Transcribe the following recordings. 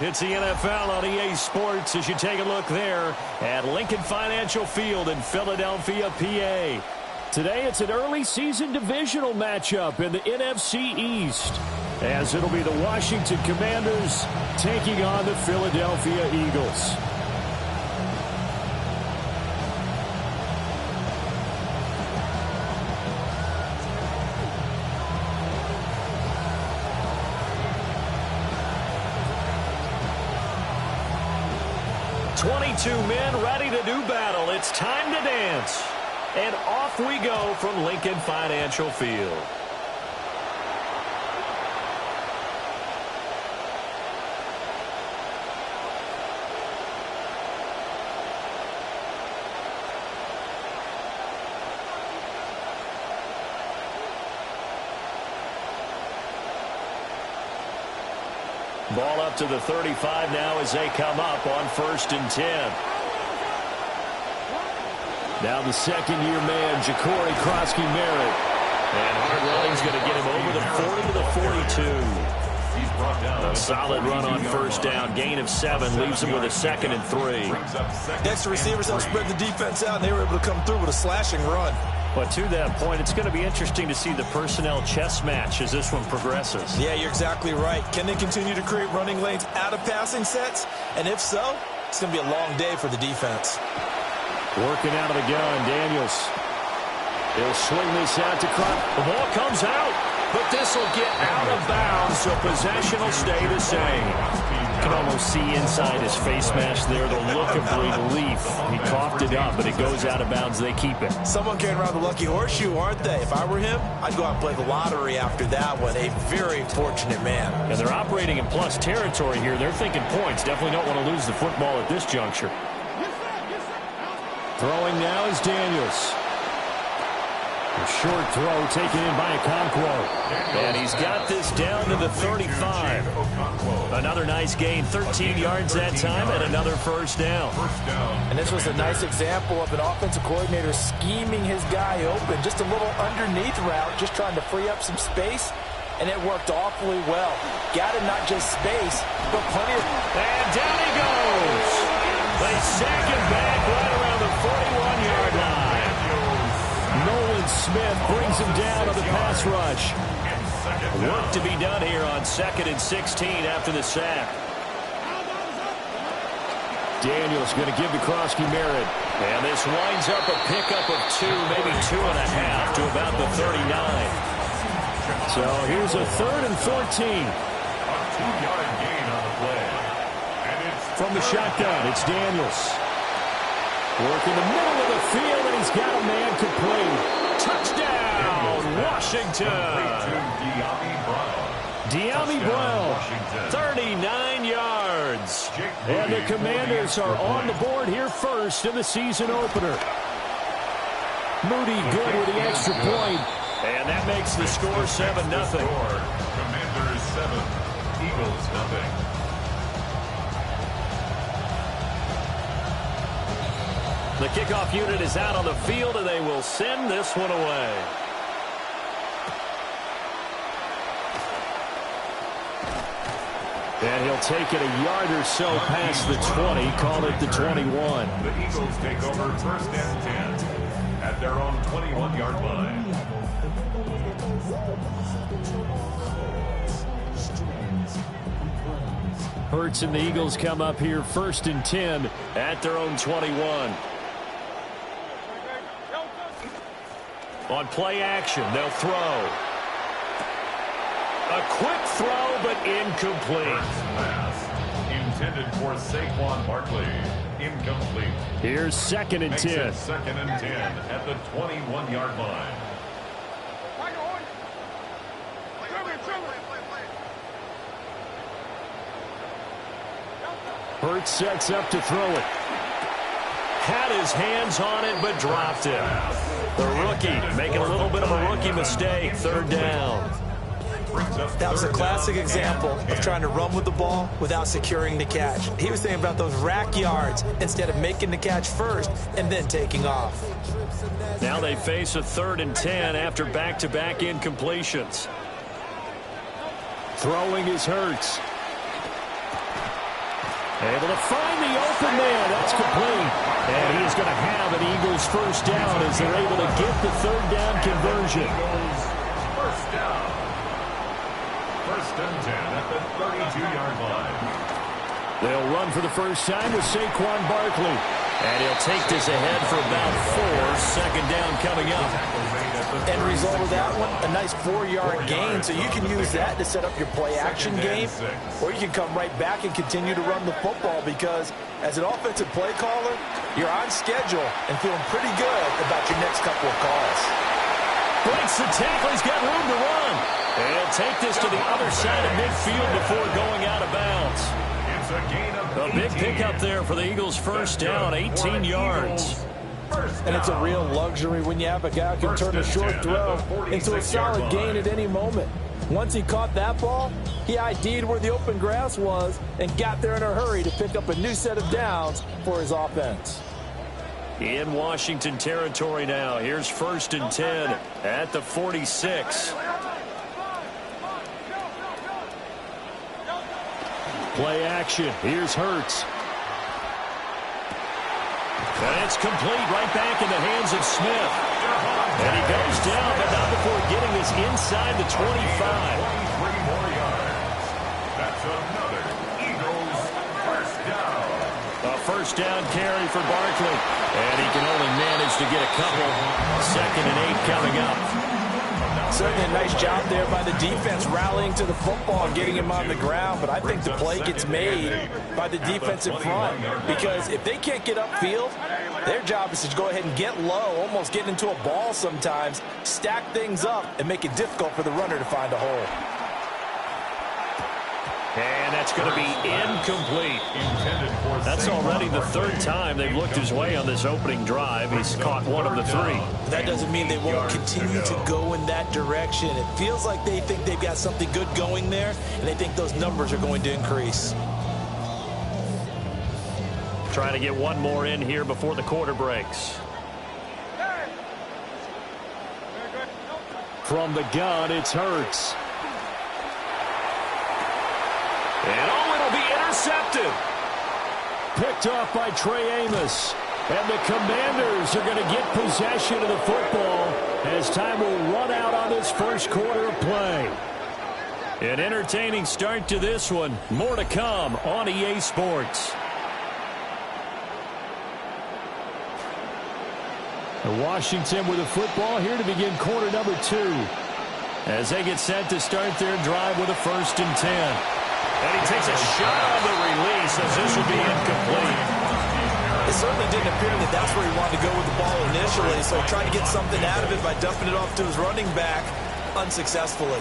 It's the NFL on EA Sports as you take a look there at Lincoln Financial Field in Philadelphia, PA. Today it's an early season divisional matchup in the NFC East, as it'll be the Washington Commanders taking on the Philadelphia Eagles. Two men ready to do battle. It's time to dance. And off we go from Lincoln Financial Field. Ball up to the 35 now as they come up on 1st and 10. Now the second-year man, Ja'Cory Krosky-Merritt. And hard running's going to get him over the 40 to the 42. He's brought down. A solid run on 1st down. Gain of 7 leaves him with a 2nd and 3. Next, the receivers helped spread the defense out, and they were able to come through with a slashing run. But to that point, it's going to be interesting to see the personnel chess match as this one progresses. Yeah, you're exactly right. Can they continue to create running lanes out of passing sets? And if so, it's going to be a long day for the defense. Working out of the gun, Daniels. He'll swing this out to Crop. The ball comes out, but this will get out of bounds, so possession will stay the same. You can almost see inside his face mask there the look of relief. He coughed it up, but it goes out of bounds. They keep it. Someone carrying around the lucky horseshoe, aren't they? If I were him, I'd go out and play the lottery after that one. A very fortunate man. And they're operating in plus territory here. They're thinking points. Definitely don't want to lose the football at this juncture. Throwing now is Daniels. A short throw taken in by Okonkwo. And he's got this down to the 35. Another nice gain, 13 yards that time, and another 1st down. And this was a nice example of an offensive coordinator scheming his guy open. Just a little underneath route, just trying to free up some space, and it worked awfully well. Got him not just space, but plenty of... And down he goes. They sack him back right around the 41-yard line. Nolan Smith brings him down on the pass rush. Work to be done here on 2nd and 16 after the sack. Daniels going to give to Krosky-Merritt. And this winds up a pickup of 2, maybe 2.5 to about the 39. So here's a 3rd and 14. A 2-yard gain on the play. And it's from the shotgun, it's Daniels. Work in the middle of the field, and he's got a man complete. Touchdown, Washington. De'Ami Brown, 39 yards. And the Commanders are on the board here first in the season opener. Moody good with the extra point. And that makes the score 7-0. Commanders 7, Eagles 0. The kickoff unit is out on the field, and they will send this one away. And he'll take it a yard or so past the 20, call it the 21. The Eagles take over 1st and 10 at their own 21-yard line. Hurts and the Eagles come up here 1st and 10 at their own 21. On play action, they'll throw. A quick throw, but incomplete. Pass intended for Saquon Barkley. Incomplete. Here's 2nd and 10. 2nd and 10 at the 21-yard line. Hurts sets up to throw it. Had his hands on it, but dropped it. The rookie making a little bit of a rookie mistake. 3rd down. That was a classic example of trying to run with the ball without securing the catch. He was thinking about those rack yards instead of making the catch first and then taking off. Now they face a 3rd and 10 after back-to-back incompletions. Throwing is Hurts. Able to find the open man. That's complete. And he is going to have an Eagles first down as they're able to get the third down conversion. First down. First and 10 at the 32-yard line. They'll run for the first time with Saquon Barkley. And he'll take this ahead for about 4. Second down coming up. End result of that one, a nice 4-yard gain. So you can use that to set up your play-action game, or you can come right back and continue to run the football because as an offensive play caller, you're on schedule and feeling pretty good about your next couple of calls. Breaks the tackle. He's got room to run. And he'll take this to the other side of midfield before going out of bounds. A big pickup there for the Eagles' first down, 18 yards. And it's a real luxury when you have a guy who can turn a short throw into a solid gain at any moment. Once he caught that ball, he ID'd where the open grass was and got there in a hurry to pick up a new set of downs for his offense. In Washington territory now. Here's first and 10 at the 46. Play action. Here's Hurts. And it's complete right back in the hands of Smith. And he goes down, but not before getting this inside the 25. 23 more yards. That's another Eagles first down. A first down carry for Barkley. And he can only manage to get a couple. Second and 8 coming up. Certainly a nice job there by the defense rallying to the football and getting him on the ground. But I think the play gets made by the defensive front because if they can't get upfield, their job is to go ahead and get low, almost get into a ball sometimes, stack things up, and make it difficult for the runner to find a hole. And that's going to be incomplete. That's already the third time they've looked his way on this opening drive. He's caught one of the 3. That doesn't mean they won't continue to go in that direction. It feels like they think they've got something good going there, and they think those numbers are going to increase. Trying to get one more in here before the quarter breaks. From the gun, it's Hurts. And it'll be intercepted. Picked off by Trey Amos. And the Commanders are going to get possession of the football as time will run out on this first quarter of play. An entertaining start to this one. More to come on EA Sports. Washington with the football here to begin quarter number 2. As they get set to start their drive with a first and 10. And he takes a shot on the release as this will be incomplete. It certainly didn't appear that that's where he wanted to go with the ball initially, so he tried to get something out of it by dumping it off to his running back unsuccessfully.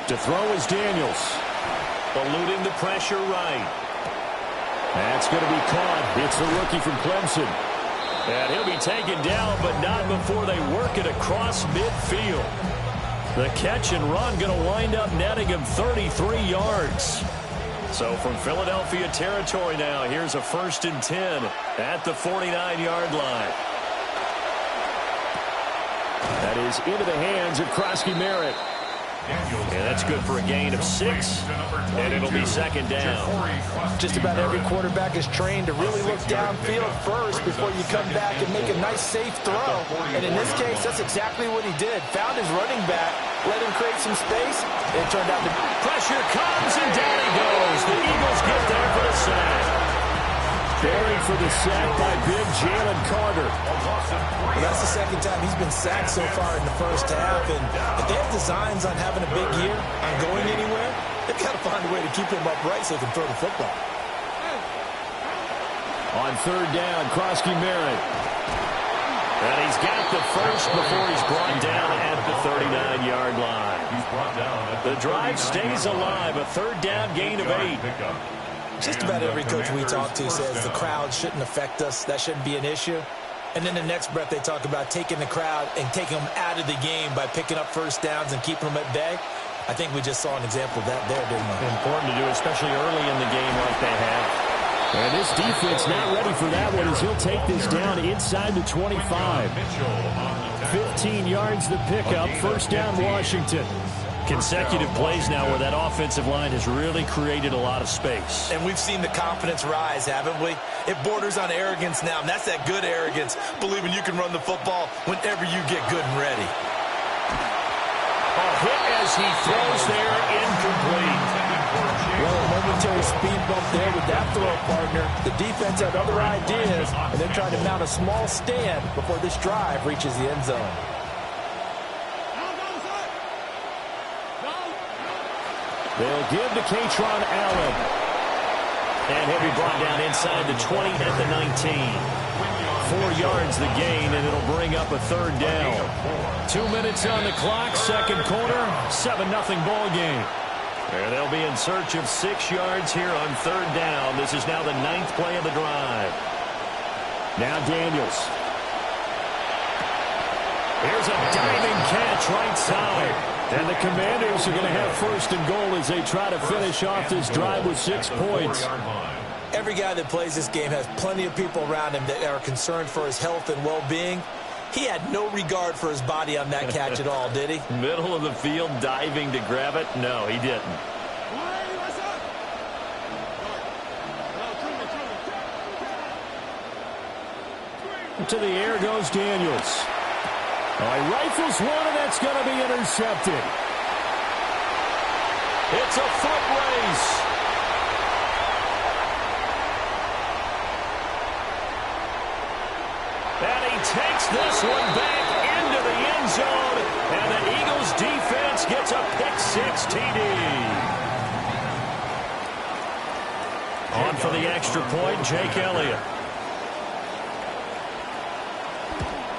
To throw is Daniels. Eluding the pressure right. That's going to be caught. It's the rookie from Clemson. And he'll be taken down, but not before they work it across midfield. The catch and run going to wind up netting him 33 yards. So from Philadelphia territory now, here's a first and 10 at the 49-yard line. That is into the hands of Krosky-Merritt. And that's good for a gain of 6, and it'll be second down. Just about every quarterback is trained to really look downfield first before you come back and make a nice, safe throw. And in this case, that's exactly what he did. Found his running back, let him create some space, and it turned out to... Pressure comes, and down he goes. The Eagles get there for the sack. Buried for the sack by big Jalen Carter. Well, that's the second time he's been sacked so far in the first half. And if they have designs on having a big year, on going anywhere, they've got to find a way to keep him upright so they can throw the football. On third down, Krosky-Merritt. And he's got the first before he's brought down at the 39-yard line. The drive stays alive. A third down gain of 8. Just about every coach we talk to says the crowd shouldn't affect us. That shouldn't be an issue. And then the next breath they talk about taking the crowd and taking them out of the game by picking up first downs and keeping them at bay. I think we just saw an example of that there, didn't we? Important to do, especially early in the game like they have. And this defense not ready for that one as he'll take this down inside the 25. 15 yards the pickup. First down, Washington. Consecutive plays now where that offensive line has really created a lot of space. And we've seen the confidence rise, haven't we? It borders on arrogance now, and that's that good arrogance, believing you can run the football whenever you get good and ready. A hit as he throws there, incomplete. Well, a momentary speed bump there with that throw partner. The defense had other ideas, and they're trying to mount a small stand before this drive reaches the end zone. They'll give to Katron Allen. And he'll be brought down inside the 20 at the 19. 4 yards the gain, and it'll bring up a third down. 2 minutes on the clock, second quarter, 7-0 ball game. And they'll be in search of 6 yards here on third down. This is now the 9th play of the drive. Now Daniels. Here's a diving catch right side. And the Commanders are going to have first and goal as they try to finish off this drive with 6 points. Every guy that plays this game has plenty of people around him that are concerned for his health and well-being. He had no regard for his body on that catch at all, did he? Middle of the field, diving to grab it? No, he didn't. To the air goes Daniels. He rifles one, and that's going to be intercepted. It's a foot race. And he takes this one back into the end zone, and the Eagles defense gets a pick-6 TD. On for the extra point, Jake Elliott.